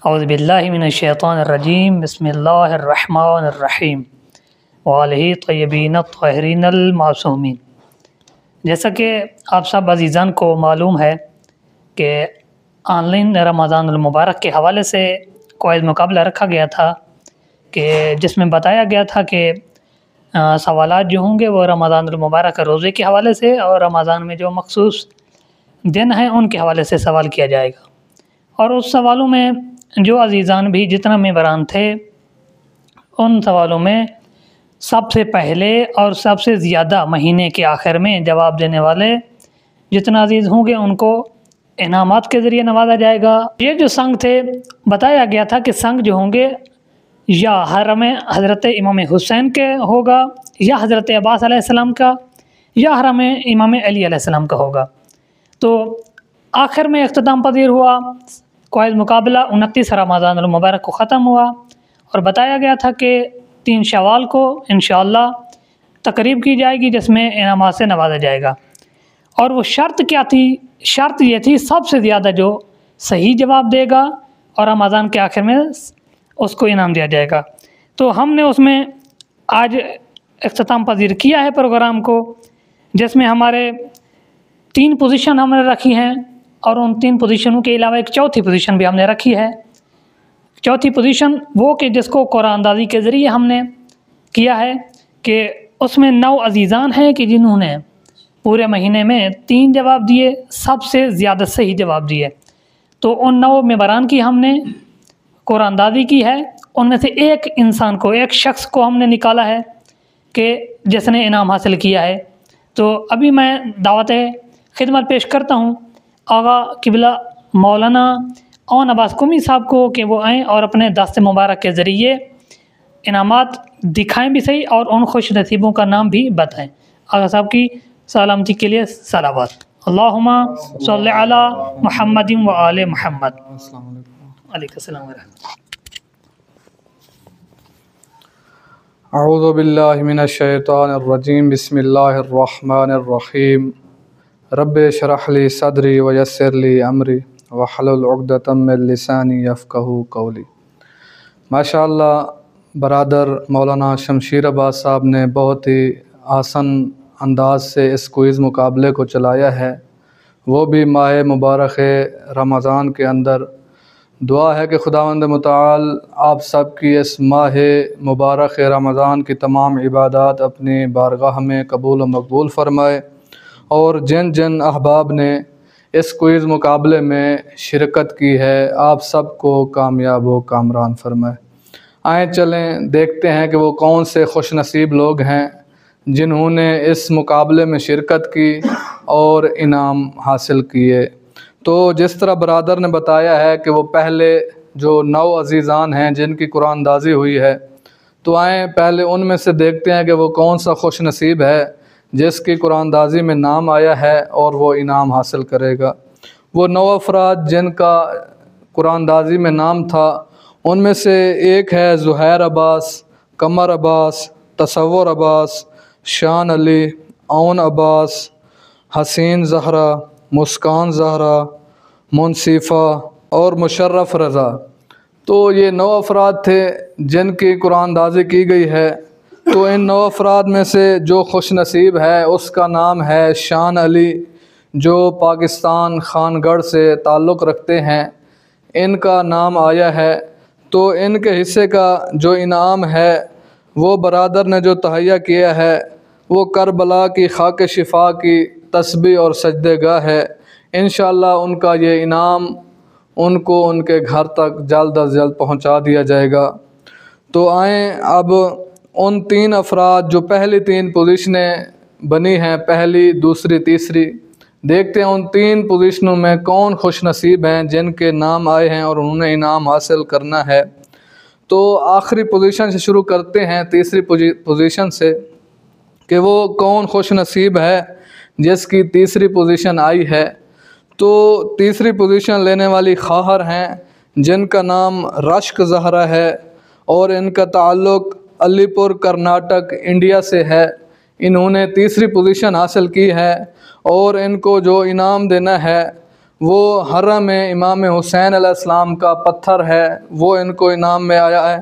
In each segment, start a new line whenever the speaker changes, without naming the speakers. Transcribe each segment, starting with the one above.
اعوذ باللہ من الشیطان الرجیم بسم اللہ الرحمن الرحیم وآلہ طیبین الطاہرین المعصومین۔ جیسا کہ آپ سب عزیزان کو معلوم ہے کہ آن لائن رمضان المبارک کے حوالے سے کوئی مقابلہ رکھا گیا تھا کہ جس میں بتایا گیا تھا کہ سوالات جو ہوں گے وہ رمضان المبارک کے روزے کے حوالے سے اور رمضان میں جو مخصوص دن ہیں ان کے حوالے سے سوال کیا جائے گا۔ اور اس سوالوں میں جو عزیزان بھی جتنا ممبران تھے ان سوالوں میں سب سے پہلے اور سب سے زیادہ مہینے کے آخر میں جواب دینے والے جتنا عزیز ہوں گے ان کو انعامات کے ذریعے نوازا جائے گا۔ یہ جو سنگ تھے بتایا گیا تھا کہ سنگ جو ہوں گے یا حرم حضرت امام حسین کے ہوگا یا حضرت عباس علیہ السلام کا یا حرم امام علی علیہ السلام کا ہوگا۔ تو آخر میں اختتام پذیر ہوا، کوئز مقابلہ 29 رمضان المبارک کو ختم ہوا اور بتایا گیا تھا کہ 3 شوال کو انشاءاللہ تقریب کی جائے گی جس میں انعامات سے نوازا جائے گا۔ اور وہ شرط کیا تھی؟ شرط یہ تھی سب سے زیادہ جو صحیح جواب دے گا اور رمضان کے آخر میں اس کو انعام دیا جائے گا۔ تو ہم نے اس میں آج اختتام پذیر کیا ہے پروگرام کو، جس میں ہمارے 3 پوزیشن ہم نے رکھی ہیں اور ان 3 پوزیشنوں کے علاوہ ایک چوتھی پوزیشن بھی ہم نے رکھی ہے۔ چوتھی پوزیشن وہ کہ جس کو قرآن اندازی کے ذریعے ہم نے کیا ہے کہ اس میں 9 عزیزان ہیں کہ جنہوں نے پورے مہینے میں 3 جواب دیے، سب سے زیادہ صحیح جواب دیے۔ تو ان 9 ممبران کی ہم نے قرآن اندازی کی ہے، ان میں سے ایک انسان کو، ایک شخص کو ہم نے نکالا ہے کہ جس نے انعام حاصل کیا ہے۔ تو ابھی میں دعوت خدمت پیش کرتا ہوں آغا قبلہ مولانا اون عباس قمی صاحب کو کہ وہ آئیں اور اپنے دست مبارک کے ذریعے انعامات دکھائیں بھی صحیح اور ان خوش نصیبوں کا نام بھی بتائیں۔ آغا صاحب کی سلامتی کے لیے صلوات۔ اللہم صلی علی محمد و آل محمد۔ علیکم السلام ورحمۃ۔
اعوذ باللہ من الشیطان الرجیم بسم اللہ الرحمن الرحیم رب اشرح لی صدری ویسر لی امری واحلل عقدۃ من لسانی یفقہوا قولی۔ ماشاءاللہ برادر مولانا شمشیر عباس صاحب نے بہت ہی آسان انداز سے اس کوئز مقابلے کو چلایا ہے، وہ بھی ماہ مبارک رمضان کے اندر۔ دعا ہے کہ خداوند متعال آپ سب کی اس ماہ مبارک رمضان کی تمام عبادات اپنی بارگاہ میں قبول و مقبول فرمائے، اور جن جن احباب نے اس کوئز مقابلے میں شرکت کی ہے آپ سب کو کامیاب و کامران فرمائے۔ آئیں چلیں دیکھتے ہیں کہ وہ کون سے خوش نصیب لوگ ہیں جنہوں نے اس مقابلے میں شرکت کی اور انعام حاصل کیے۔ تو جس طرح برادر نے بتایا ہے کہ وہ پہلے جو 9 عزیزان ہیں جن کی قرآن اندازی ہوئی ہے، تو آئیں پہلے ان میں سے دیکھتے ہیں کہ وہ کون سا خوش نصیب ہے جس کی قرآن اندازی میں نام آیا ہے اور وہ انعام حاصل کرے گا۔ وہ 9 افراد جن کا قرآن اندازی میں نام تھا ان میں سے ایک ہے زہیر عباس، قمر عباس، تصور عباس، شان علی، اون عباس، حسین زہرا، مسکان زہرا، منصفہ اور مشرف رضا۔ تو یہ 9 افراد تھے جن کی قرآن اندازی کی گئی ہے۔ تو ان 9 افراد میں سے جو خوش نصیب ہے اس کا نام ہے شان علی، جو پاکستان خان گڑھ سے تعلق رکھتے ہیں، ان کا نام آیا ہے۔ تو ان کے حصے کا جو انعام ہے وہ برادر نے جو تہیہ کیا ہے وہ کربلا کی خاک شفا کی تسبیح اور سجدہ گاہ ہے۔ انشاءاللہ ان کا یہ انعام ان کو ان کے گھر تک جلد از جلد پہنچا دیا جائے گا۔ تو آئیں اب ان 3 افراد جو پہلی 3 پوزیشنیں بنی ہیں، پہلی، دوسری، تیسری، دیکھتے ہیں ان 3 پوزیشنوں میں کون خوش نصیب ہیں جن کے نام آئے ہیں اور انہوں نے انعام حاصل کرنا ہے۔ تو آخری پوزیشن سے شروع کرتے ہیں، تیسری پوزیشن سے، کہ وہ کون خوش نصیب ہے جس کی تیسری پوزیشن آئی ہے۔ تو تیسری پوزیشن لینے والی خواہر ہیں جن کا نام رشک زہرا ہے اور ان کا تعلق علی پور کرناٹک انڈیا سے ہے۔ انہوں نے تیسری پوزیشن حاصل کی ہے اور ان کو جو انعام دینا ہے وہ حرم امام حسین علیہ السلام کا پتھر ہے، وہ ان کو انعام میں آیا ہے۔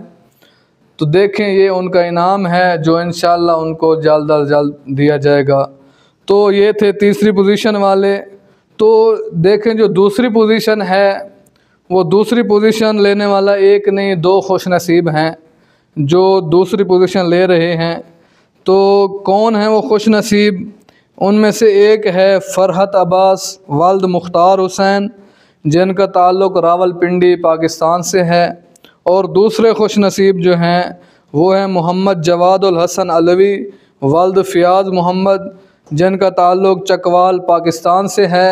تو دیکھیں یہ ان کا انعام ہے جو انشاءاللہ ان کو جلد از جلد دیا جائے گا۔ تو یہ تھے تیسری پوزیشن والے۔ تو دیکھیں جو دوسری پوزیشن ہے، وہ دوسری پوزیشن لینے والا ایک نہیں دو خوش نصیب ہیں جو دوسری پوزیشن لے رہے ہیں۔ تو کون ہیں وہ خوش نصیب؟ ان میں سے ایک ہے فرحت عباس والد مختار حسین، جن کا تعلق راولپنڈی پاکستان سے ہے، اور دوسرے خوش نصیب جو ہیں وہ ہیں محمد جواد الحسن علوی والد فیاض محمد، جن کا تعلق چکوال پاکستان سے ہے،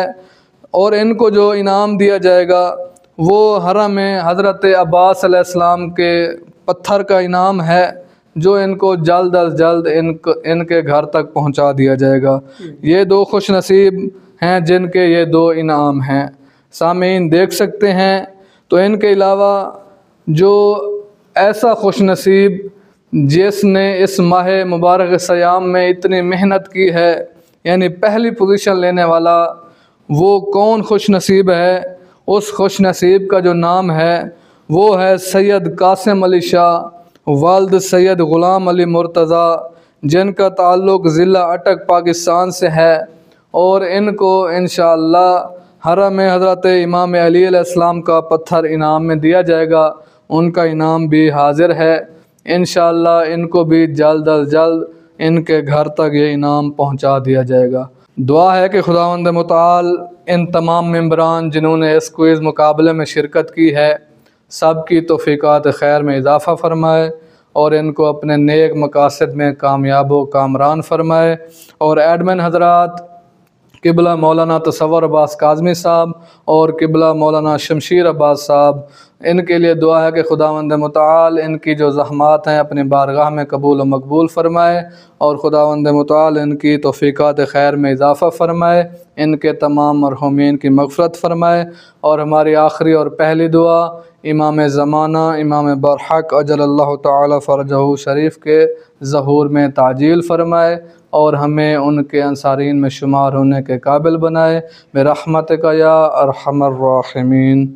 اور ان کو جو انعام دیا جائے گا وہ حرم حضرت عباس علیہ السلام کے پتھر کا انعام ہے، جو ان کو جلد از جلد ان کے گھر تک پہنچا دیا جائے گا۔ یہ دو خوش نصیب ہیں جن کے یہ دو انعام ہیں، سامعین دیکھ سکتے ہیں۔ تو ان کے علاوہ جو ایسا خوش نصیب جس نے اس ماہ مبارک سیام میں اتنی محنت کی ہے، یعنی پہلی پوزیشن لینے والا، وہ کون خوش نصیب ہے؟ اس خوش نصیب کا جو نام ہے وہ ہے سید قاسم علی شاہ والد سید غلام علی مرتضیٰ، جن کا تعلق ضلع اٹک پاکستان سے ہے، اور ان کو انشاءاللہ حرم حضرت امام علی علیہ السلام کا پتھر انعام میں دیا جائے گا۔ ان کا انعام بھی حاضر ہے، انشاءاللہ ان کو بھی جلد از جلد ان کے گھر تک یہ انعام پہنچا دیا جائے گا۔ دعا ہے کہ خداوند متعال ان تمام ممبران جنہوں نے اس کوئز مقابلے میں شرکت کی ہے، سب کی توفیقات خیر میں اضافہ فرمائے، اور ان کو اپنے نیک مقاصد میں کامیاب و کامران فرمائے۔ اور ایڈمن حضرات قبلہ مولانا تصور عباس کاظمی صاحب اور قبلہ مولانا شمشیر عباس صاحب، ان کے لیے دعا ہے کہ خداوند متعال ان کی جو زحمات ہیں اپنی بارگاہ میں قبول و مقبول فرمائے، اور خداوند متعال ان کی توفیقات خیر میں اضافہ فرمائے، ان کے تمام مرحومین کی مغفرت فرمائے۔ اور ہماری آخری اور پہلی دعا امام زمانہ امام برحق اجل اللہ تعالی فرجہ شریف کے ظہور میں تعجیل فرمائے، اور ہمیں ان کے انصارین میں شمار ہونے کے قابل بنائے برحمتک یا ارحم الراحمین۔